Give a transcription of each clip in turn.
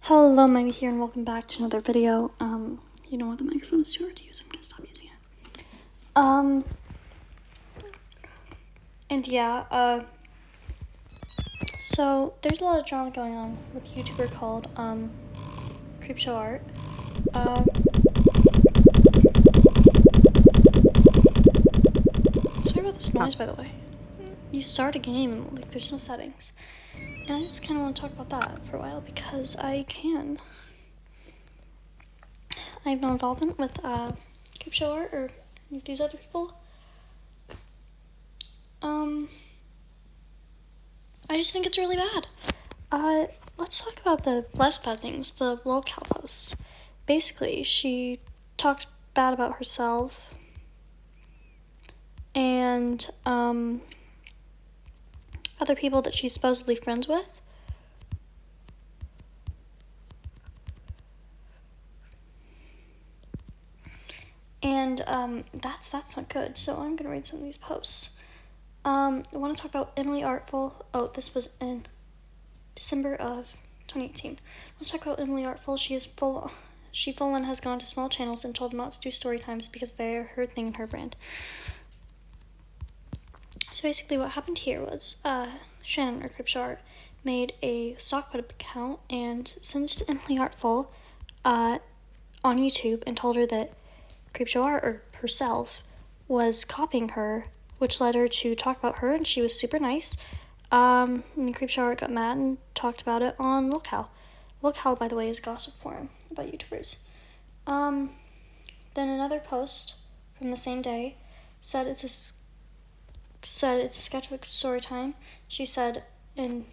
Hello, Maggie here, and welcome back to another video. You know what, the microphone is too hard to use. I'm gonna stop using it. And yeah, so there's a lot of drama going on with a YouTuber called, Creepshow Art. Sorry about this noise, by the way. You start a game and, like, there's no settings. And I just kind of want to talk about that for a while because I can. I have no involvement with, Creepshow Art or these other people. I just think it's really bad. Let's talk about the less bad things, the lolcow posts. Basically, she talks bad about herself and, other people that she's supposedly friends with. And, that's not good, so I'm gonna read some of these posts. I want to talk about Emily Artful. Oh, this was in December of 2018. I want to talk about Emily Artful. She full on has gone to small channels and told them not to do story times because they're her thing and her brand. So basically what happened here was Shannon, or Creepshow Art, made a stock put-up account and sent it to Emily Artful on YouTube and told her that Creepshow Art, or herself, was copying her, which led her to talk about her, and she was super nice. And Creepshow Art got mad and talked about it on lolcow. Lolcow, by the way, is a gossip forum about YouTubers. Then another post from the same day said it's a sketchbook story time. She said hold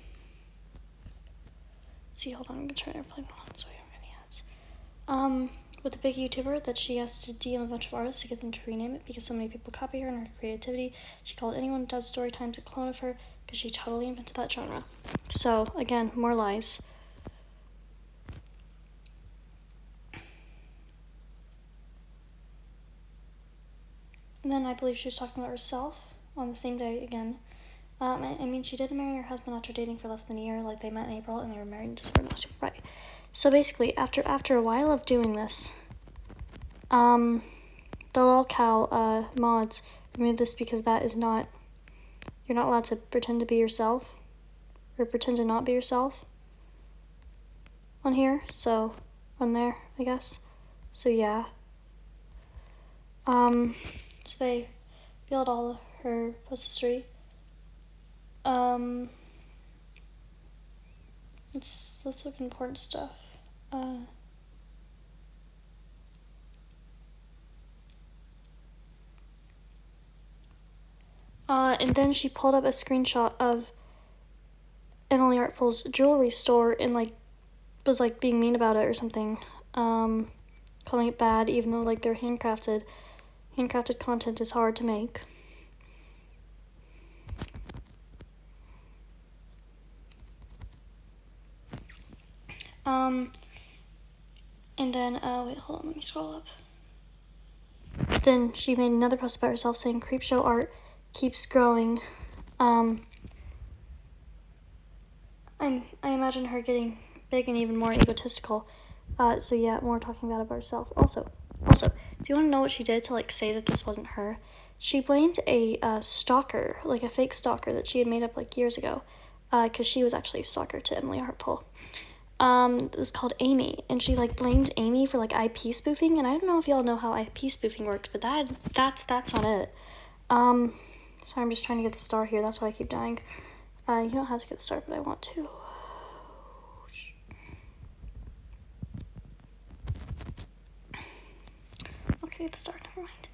on, I'm gonna try to play it so I don't have any ads. With a big YouTuber that she has to DM a bunch of artists to get them to rename it because so many people copy her and her creativity. She called anyone who does story times a clone of her because she totally invented that genre. So, again, more lies. And then I believe she was talking about herself on the same day again. I mean, she did marry her husband after dating for less than a year. Like, they met in April and they were married in December last year. Right. So basically, after a while of doing this, the lolcow mods removed this because that is not, you're not allowed to pretend to be yourself, or pretend to not be yourself on here, so, on there, I guess. So yeah. So they revealed all her post history. Let's look at important stuff. And then she pulled up a screenshot of Emily Artful's jewelry store and, like, was, like, being mean about it or something. Calling it bad, even though, like, they're handcrafted. Handcrafted content is hard to make. And then, wait, hold on, let me scroll up. Then she made another post about herself saying, Creepshow Art keeps growing. I imagine her getting big and even more egotistical. So yeah, more talking about herself. Also, do you want to know what she did to, like, say that this wasn't her? She blamed a stalker, like a fake stalker that she had made up, like, years ago, because she was actually a stalker to Emily Artful. It was called Amy, and she, like, blamed Amy for, like, IP spoofing, and I don't know if y'all know how IP spoofing works, but that's not it. Sorry, I'm just trying to get the star here, that's why I keep dying. You don't have to get the star, but I want to. Okay, the star, never mind.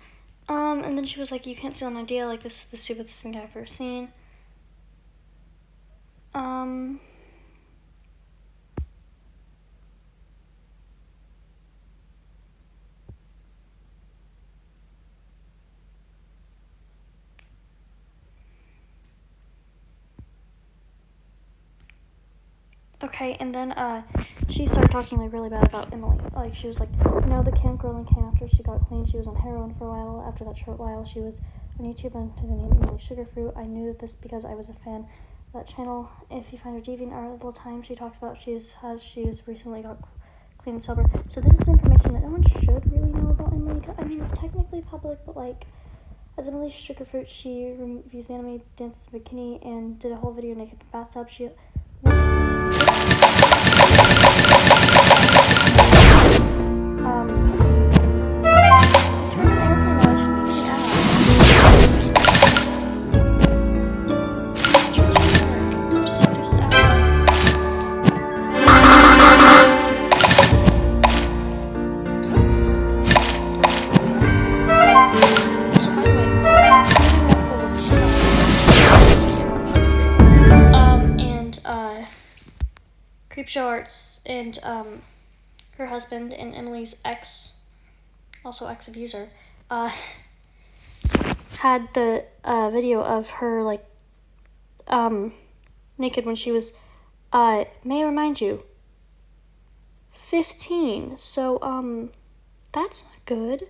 And then she was like, you can't steal an idea, like, this is the stupidest thing I've ever seen. Okay, and then, she started talking, like, really bad about Emily. Like, she was like, the camp girl in camp, after she got clean, she was on heroin for a while. After that short while, she was on YouTube under the name Emily Sugarfruit. I knew this because I was a fan that channel. If you find her DeviantArt the whole time, she talks about she's recently got clean and sober. So this is information that no one should really know about Emily. I mean, it's technically public, but like, as Emily Sugarfruit, she reviews anime, dances in bikini, and did a whole video naked in the bathtub. She Creepshow Arts and her husband and Emily's ex, also ex-abuser, had the video of her like naked when she was, may I remind you, 15. So that's not good.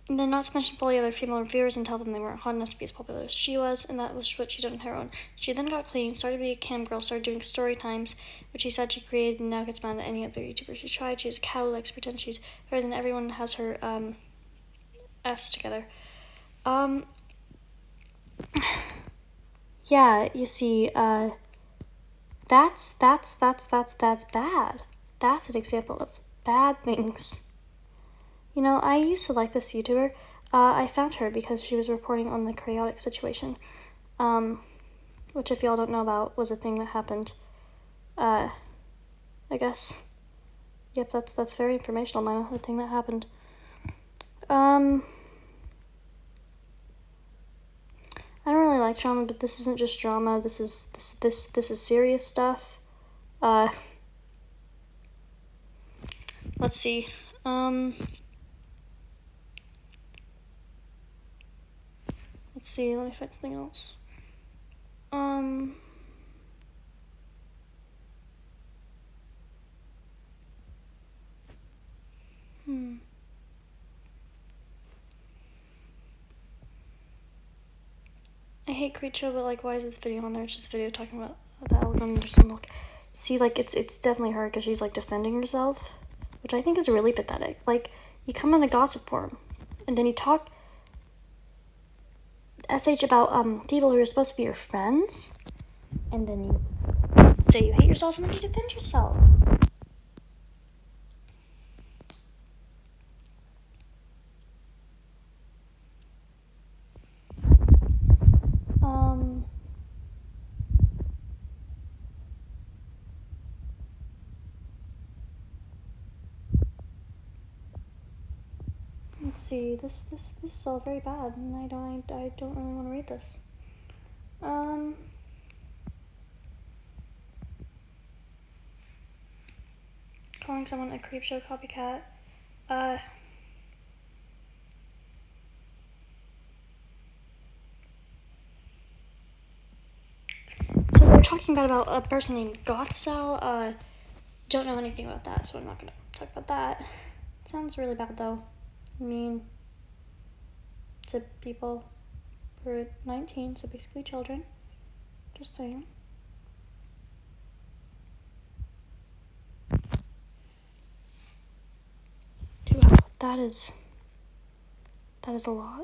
And then not to mention bully other female reviewers and tell them they weren't hot enough to be as popular as she was, and that was what she did on her own. She then got clean, started to be a cam girl, started doing story times, which she said she created, and now gets mad at any other YouTuber she tried. She's a cow, likes to pretend she's better than everyone, has her S together. Yeah, you see, that's bad. That's an example of bad things. You know, I used to like this YouTuber. I found her because she was reporting on the chaotic situation, which if y'all don't know about was a thing that happened. I guess. Yep, that's very informational, Mama. The thing that happened. I don't really like drama, but this isn't just drama. This is serious stuff. Let's see. Let's see, let me find something else. I hate creepshow, but like, why is this video on there? It's just a video talking about the algorithm. Look, see, like, it's definitely her because she's like defending herself, which I think is really pathetic. Like, you come on a gossip forum, and then you talk SH about people who are supposed to be your friends, and then you say you hate yourself, and then you defend yourself. Let's see. This is all very bad, and I don't really want to read this. Calling someone a creepshow copycat. So they're talking about a person named Gothsal. Don't know anything about that, so I'm not gonna talk about that. Sounds really bad though. Mean to people who are 19, so basically children. Just saying. That is a lot.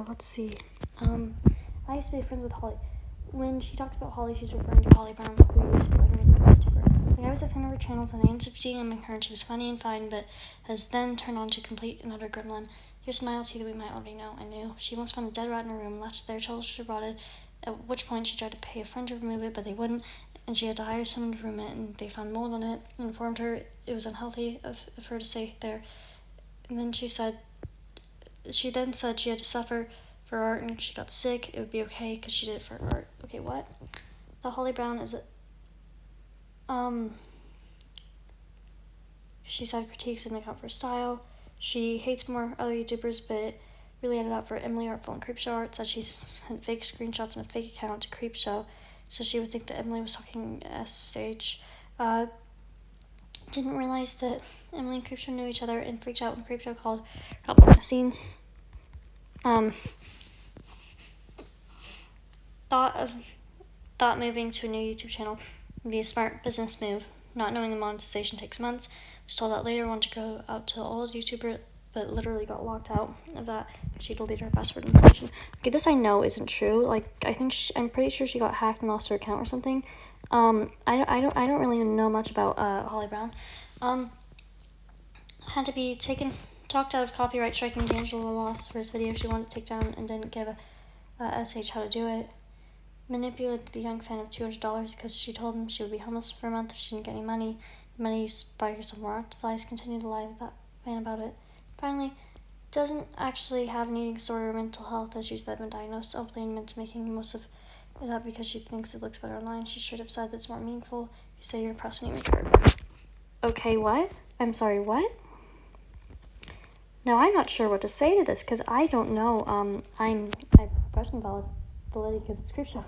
Let's see. I used to be friends with Holly. When she talks about Holly, she's referring to Holly Brown, who used to be like a really good YouTuber. Like, I was a fan of her channels, and I ended up DMing her, and she was funny and fine, but has then turned on to complete and utter gremlin. Your smile, see that we might already know. I knew. She once found a dead rat in her room, left it there, told her she brought it, at which point she tried to pay a friend to remove it, but they wouldn't, and she had to hire someone to room it, and they found mold on it, and informed her it was unhealthy of her to stay there. And then she then said she had to suffer for art, and if she got sick, it would be okay because she did it for art. Okay, what? The Holly Brown is she said critiques didn't account for her style. She hates more other YouTubers, but really ended up for Emily Artful and Creepshow Art. Said she sent fake screenshots and a fake account to Creepshow, so she would think that Emily was talking SH. Didn't realize that Emily and Creepshow knew each other and freaked out when Creepshow called her behind the scenes. Thought moving to a new YouTube channel would be a smart business move. Not knowing the monetization takes months, was told that later wanted to go out to old YouTuber, but literally got locked out of that. She deleted her password information. Okay, this I know isn't true. Like, I'm pretty sure she got hacked and lost her account or something. I don't really know much about Holly Brown. Had to be talked out of copyright striking D'Angelo loss for his video she wanted to take down and didn't give a SH how to do it. Manipulated the young fan of $200 because she told him she would be homeless for a month if she didn't get any money. The money used to buy her some more octoplies. Continued to lie to that fan about it. Finally, doesn't actually have an eating disorder or mental health issues that have been diagnosed. Simply admits making most of it up because she thinks it looks better online. She straight up said that's more meaningful. You say you're impressed when you make her. Okay, what? I'm sorry, what? Now, I'm not sure what to say to this because I don't know. I question validity because it's Creepshow.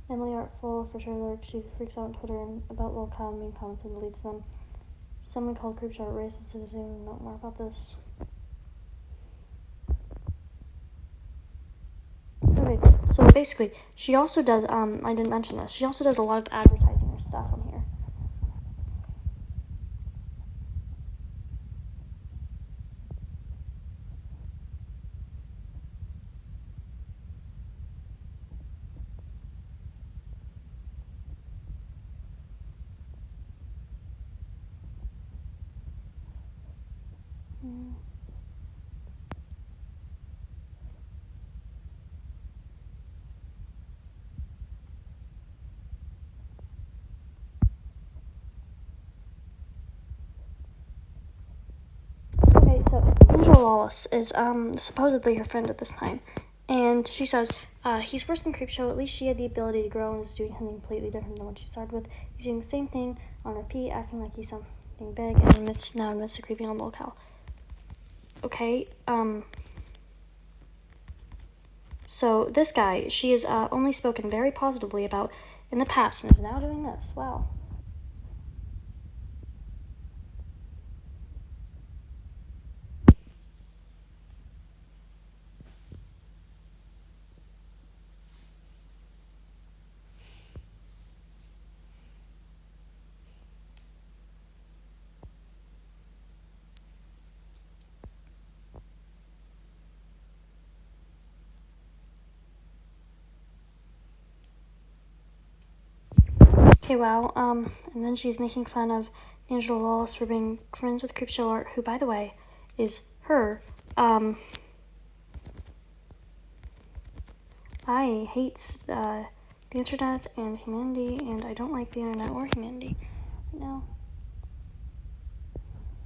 Emily Artful for sure lurks. She freaks out on Twitter and about little cow mean comments and deletes them. Someone called Creepshow racist. Does anyone know more about this? Okay, so basically, she also does, I didn't mention this, she also does a lot of advertising or stuff on here. Okay, so Angela Lawless is supposedly her friend at this time, and she says he's worse than Creepshow. At least she had the ability to grow and is doing something completely different than what she started with. He's doing the same thing on repeat, acting like he's something big, and admits to creeping on locale. Okay, so this guy, she has only spoken very positively about in the past and is now doing this. Wow. Okay, wow. And then she's making fun of Angela Lawless for being friends with Creepshow Art, who, by the way, is her. I hate the internet and humanity, and I don't like the internet or humanity right now.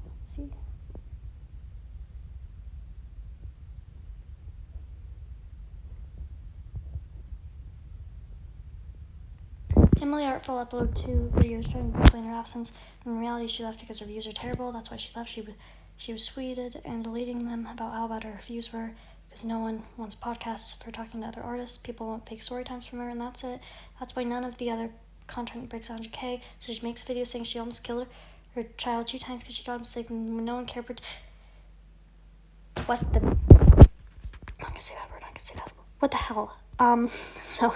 Let's see. Emily Artful uploaded 2 videos trying to explain her absence. In reality, she left because her views are terrible. That's why she left. She was tweeted and deleting them about how bad her views were because no one wants podcasts for talking to other artists. People want fake story times from her, and that's it. That's why none of the other content breaks 100K. So she makes videos saying she almost killed her child 2 times because she got him sick and no one cared. What the? I'm not gonna say that word. What the hell? So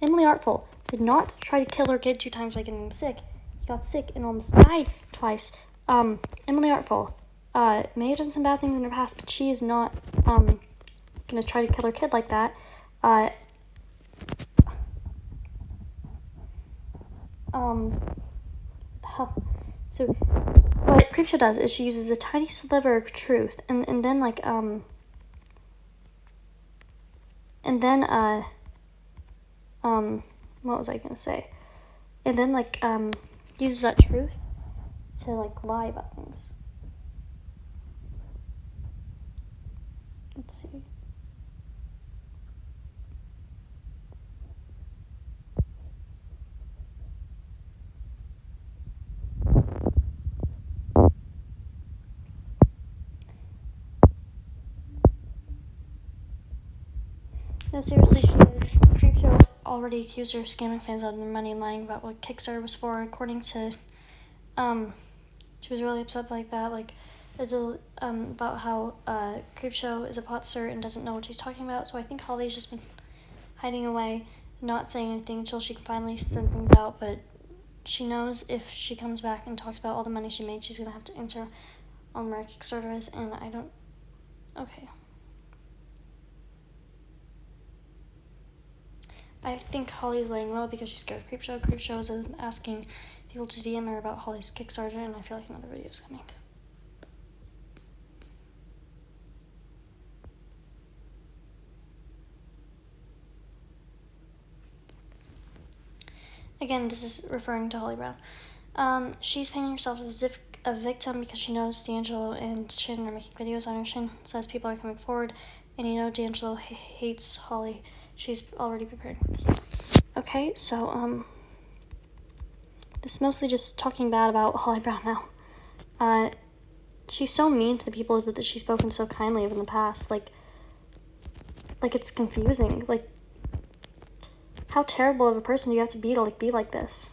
Emily Artful did not try to kill her kid 2 times by getting him sick. He got sick and almost died twice. Emily Artful may have done some bad things in her past, but she is not gonna try to kill her kid like that. So what Creepshow does is she uses a tiny sliver of truth and then like what was I gonna say? And then like uses that truth to like lie about things. Let's see. No, seriously, she is. Creepshow already accused her of scamming fans out of their money and lying about what Kickstarter was for. According to she was really upset like that, like, about how Creepshow is a potster and doesn't know what she's talking about. So I think Holly's just been hiding away, not saying anything until she can finally send things out. But she knows if she comes back and talks about all the money she made, she's gonna have to answer on where Kickstarter is, and I don't. Okay. I think Holly's laying low because she's scared of Creepshow. Creepshow is asking people to DM her about Holly's Kickstarter, and I feel like another video is coming. Again, this is referring to Holly Brown. She's painting herself as if a victim because she knows D'Angelo and Shannon are making videos on her. Shannon says people are coming forward, and D'Angelo hates Holly. She's already prepared for this. Okay, so, this is mostly just talking bad about Holly Brown now. She's so mean to the people that she's spoken so kindly of in the past. Like it's confusing. Like, how terrible of a person do you have to be like this?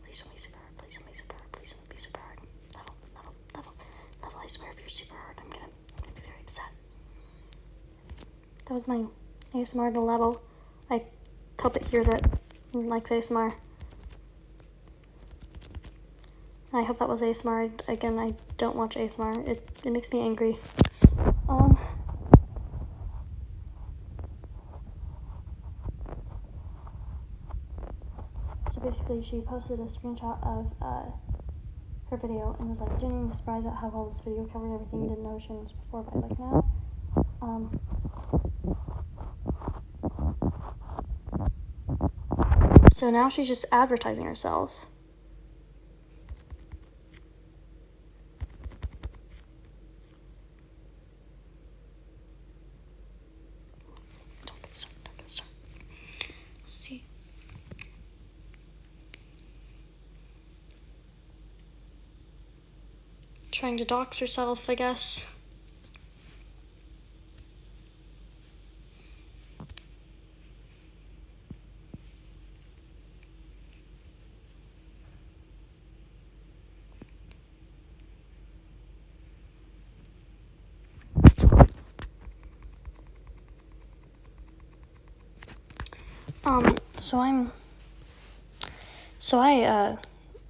Please don't be super hard. Please don't be super hard. Please don't be super hard. Level. I swear if you're super hard, I'm gonna be very upset. That was my ASMR to Level. I hope it hears it and likes ASMR. I hope that was ASMR. Again, I don't watch ASMR. It makes me angry. So basically, she posted a screenshot of her video and was like, genuinely surprised at how well this video covered everything. Didn't know Shannon was before, but I like now. So now she's just advertising herself. Don't get started. Let's see. Trying to dox herself, I guess.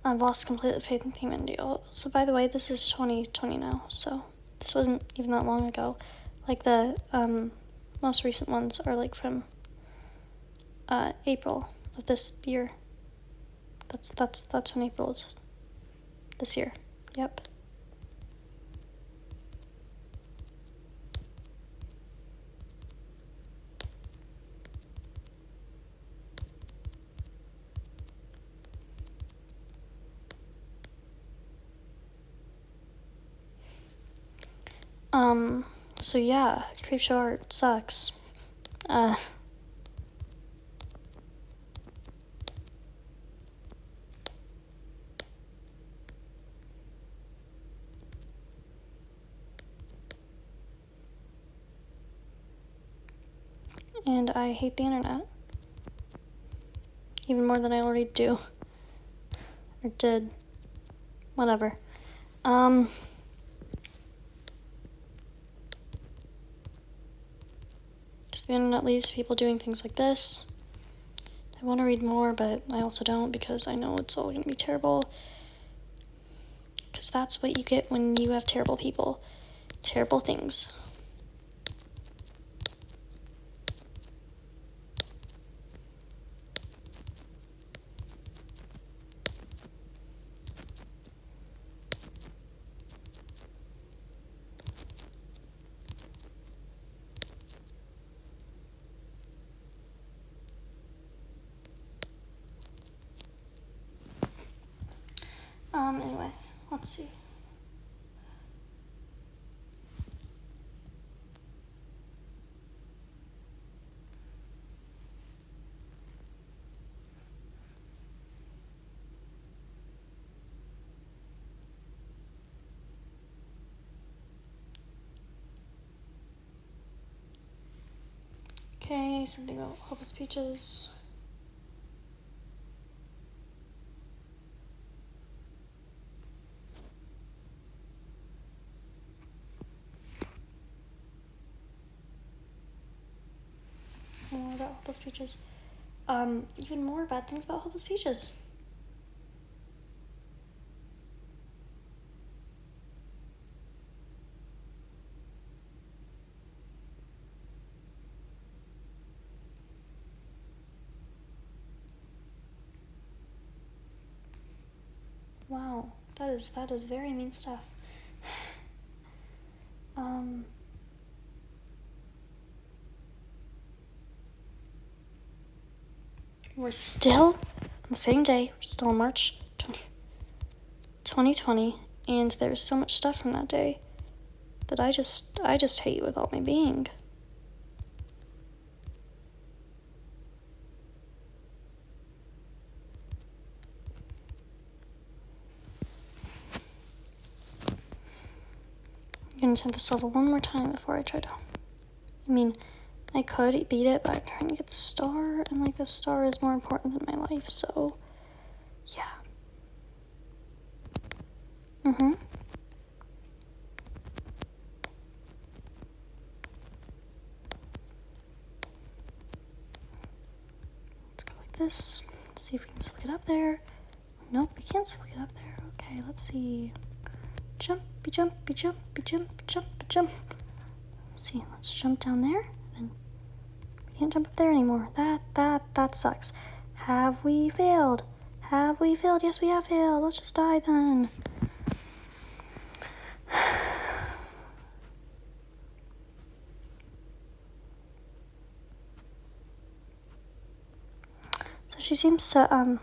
I've lost complete faith in Team India. So by the way, this is 2020 now, so this wasn't even that long ago. Like the most recent ones are like from April of this year. That's when April is this year. Yep. So yeah, Creepshow art sucks. And I hate the internet. Even more than I already do. Or did. Whatever. Because the internet leads to people doing things like this. I want to read more, but I also don't because I know it's all going to be terrible. Because that's what you get when you have terrible people. Terrible things. Anyway, let's see. Okay, something about hopeless peaches. Hopeless Peaches. Even more bad things about Hopeless Peaches. Wow, that is very mean stuff. We're still on the same day. We're still in March 2020, and there's so much stuff from that day that I just hate with all my being. I'm gonna attempt this level one more time before I try to. I mean, I could beat it, but I'm trying to get the star, and like the star is more important than my life, so yeah. Let's go like this. See if we can still get up there. Nope, we can't still get up there. Okay, let's see. Jumpy, jumpy, jumpy, jumpy, jumpy, jump. Let's see, let's jump down there. Then we can't jump up there anymore. That sucks. Have we failed? Have we failed? Yes, we have failed. Let's just die then. So she seems to,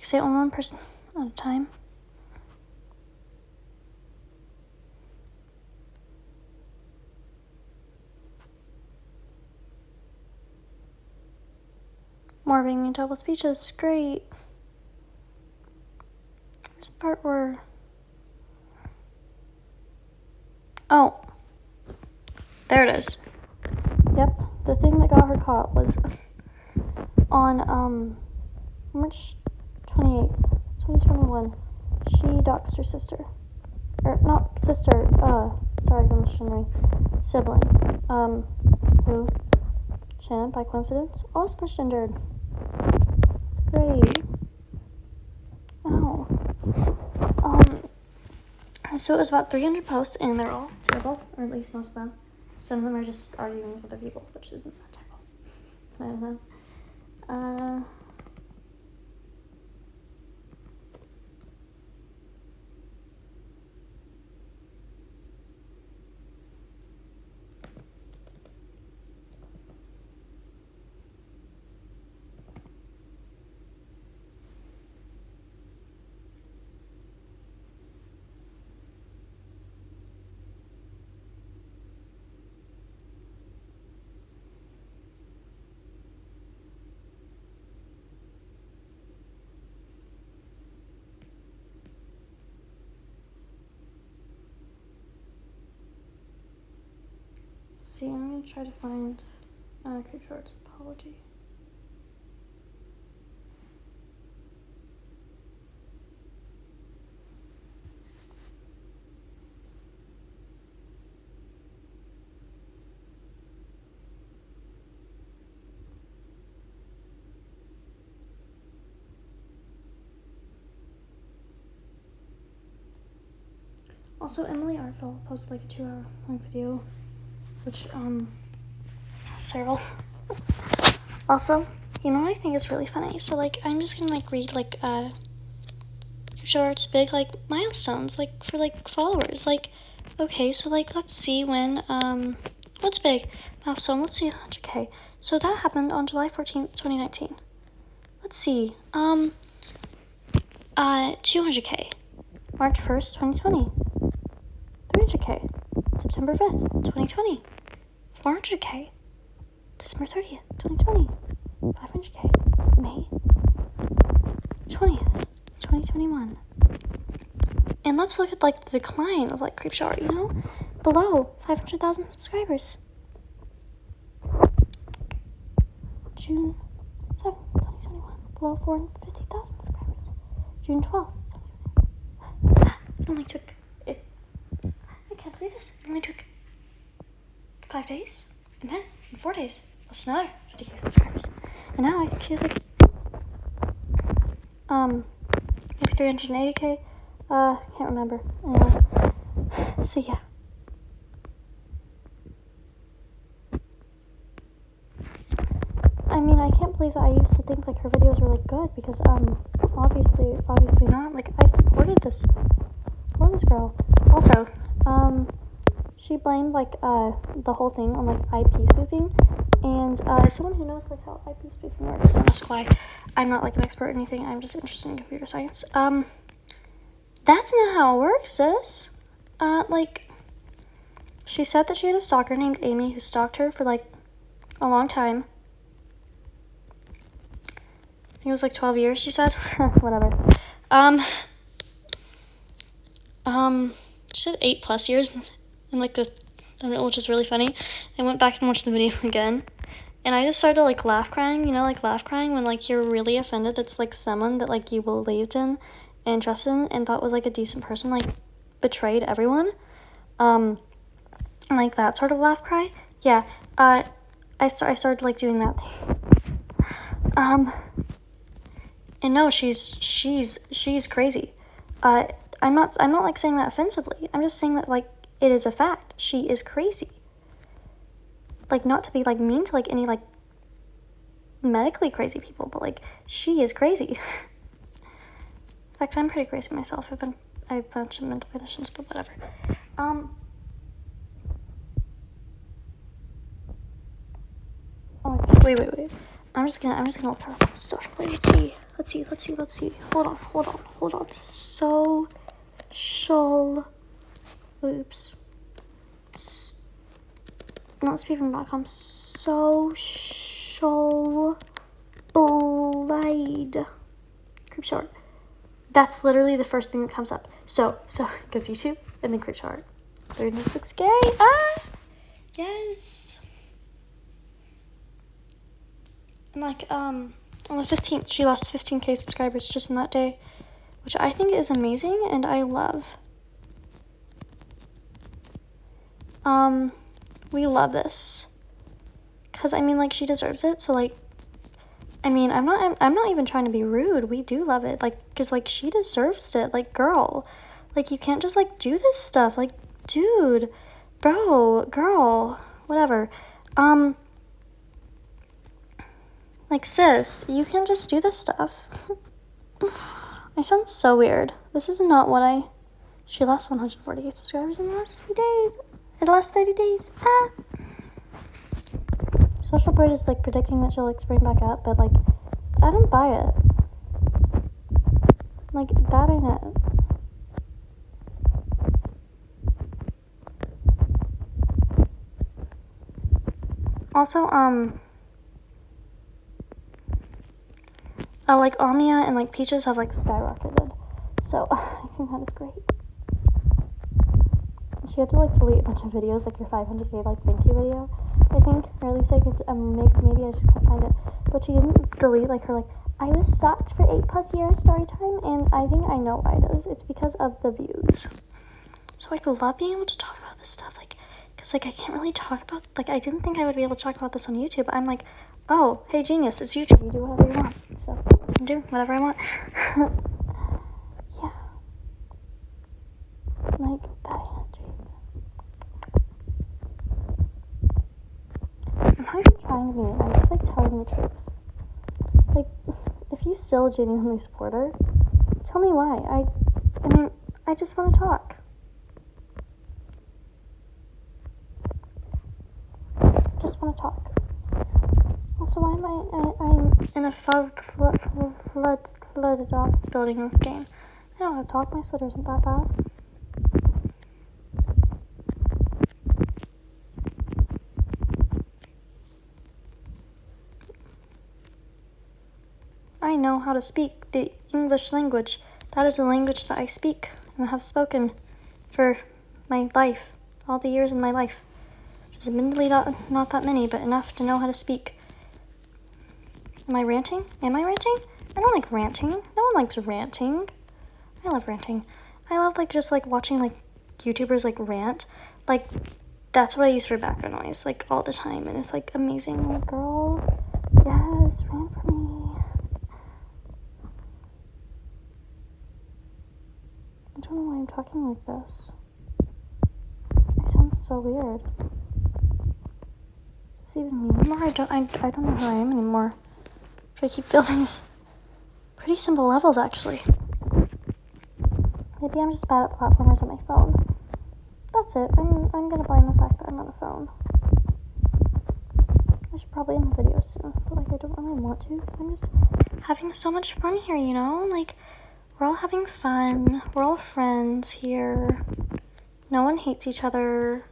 say only one person at a time. More being mean to Hopeless Peaches. Great. Where's the part where... Oh. There it is. Yep. The thing that got her caught was on, March 28th, 2021. She doxed her sister. Or, not sister, sorry for missionary. Sibling. Who? Shannon, by coincidence, also misgendered. Great. Ow. So it was about 300 posts, and they're all terrible, or at least most of them. Some of them are just arguing with other people, which isn't that terrible. I don't know. See, I'm gonna try to find Creepshow's apology. Also, Emily Artful posted like a 2-hour long video, which, Cyril. Also, you know what I think is really funny? So, like, I'm just gonna, like, read, like, Creepshow Art's big, like, milestones, like, for, like, followers. Like, okay, so, like, let's see when, what's big? Milestone, let's see, 100K. So that happened on July 14th, 2019. Let's see, 200K. March 1st, 2020. 300K. September 5th, 2020. 400K. December 30th, 2020. 500K. May 20th, 2021. And let's look at, like, the decline of, like, Creepshow Art, you know? Below 500,000 subscribers. June 7th, 2021. Below 450,000 subscribers. June 12th, 2021. It only took... I can't believe this? It only took 5 days, and then in 4 days, that's another 50K subscribers. And now I think she has like maybe 380K. Can't remember. Anyway, so yeah. I mean, I can't believe that I used to think like her videos were like good because obviously not. Like I supported this girl. Also, she blamed like the whole thing on like IP spoofing, and as someone who knows like how IP spoofing works, don't ask why. I'm not like an expert or anything. I'm just interested in computer science. That's not how it works, sis. Like she said that she had a stalker named Amy who stalked her for like a long time. I think it was like 12 years, she said. Whatever. She said 8+ years in like the thumbnail, which is really funny. I went back and watched the video again, and I just started like laugh crying, you know, like laugh crying when like you're really offended that's like someone that like you believed in and trusted in and thought was like a decent person, like betrayed everyone. Like that sort of laugh cry. Yeah, I started like doing that thing. And no, she's crazy. I'm not like saying that offensively. I'm just saying that like it is a fact. She is crazy. Like not to be like mean to like any like medically crazy people, but like she is crazy. In fact, I'm pretty crazy myself. I have a bunch of mental conditions, but whatever. Oh my gosh, wait. I'm just gonna look her up on social media. Let's see. Hold on. Oops. Not speaking.com. Social blade. Creepshow. That's literally the first thing that comes up. So because YouTube and then Creepshow. 36K. Yes. And like on the 15th, she lost 15K subscribers just in that day, which I think is amazing and I love. We love this, cause I mean like she deserves it. So like, I mean I'm not even trying to be rude. We do love it, like, cause like she deserves it. Like girl, like you can't just like do this stuff. Like dude, bro, girl, whatever. Like, sis, you can't just do this stuff. I sound so weird. This is not what She lost 140 subscribers in the last few days. In the last 30 days. Social Bird is, like, predicting that she'll, like, spring back up, but, like, I don't buy it. Like, that ain't it. Also, like Omnia and like Peaches have like skyrocketed, so I think that is great. She had to like delete a bunch of videos, like your 500K like thank you video, I think, or at least I could maybe I just can't find it, but she didn't delete like her like I was stalked for 8+ years story time, and I think I know why it is. It's because of the views. So I love being able to talk about this stuff, like, because like I can't really talk about, like, I didn't think I would be able to talk about this on YouTube, but I'm like, oh, hey genius, it's YouTube, you do whatever you want. So I'm doing whatever I want. Yeah. Like that energy. I'm not even trying to be mean, I'm just like telling the truth. Like, if you still genuinely support her, tell me why. I mean, I just want to talk. Just want to talk. Also, why am I'm in a flooded office building in this game? I don't know how to talk, my stutter isn't that bad. I know how to speak the English language. That is a language that I speak and have spoken for my life, all the years in my life. Which is admittedly not that many, but enough to know how to speak. Am I ranting? I don't like ranting. No one likes ranting. I love ranting. I love like just like watching like YouTubers like rant, like that's what I use for background noise, like all the time, and it's like amazing. Like, girl, yes, rant for me. I don't know why I'm talking like this. I sound so weird. Does this even mean anymore? I don't know who I am anymore. I keep feeling these pretty simple levels, actually. Maybe I'm just bad at platformers on my phone. That's it. I'm gonna blame the fact that I'm on a phone. I should probably end the video soon, but like I don't really want to because I'm just having so much fun here, you know? Like, we're all having fun. We're all friends here. No one hates each other.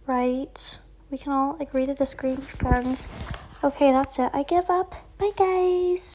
Right? We can all agree to disagree and be friends. Okay, that's it. I give up. Bye, guys.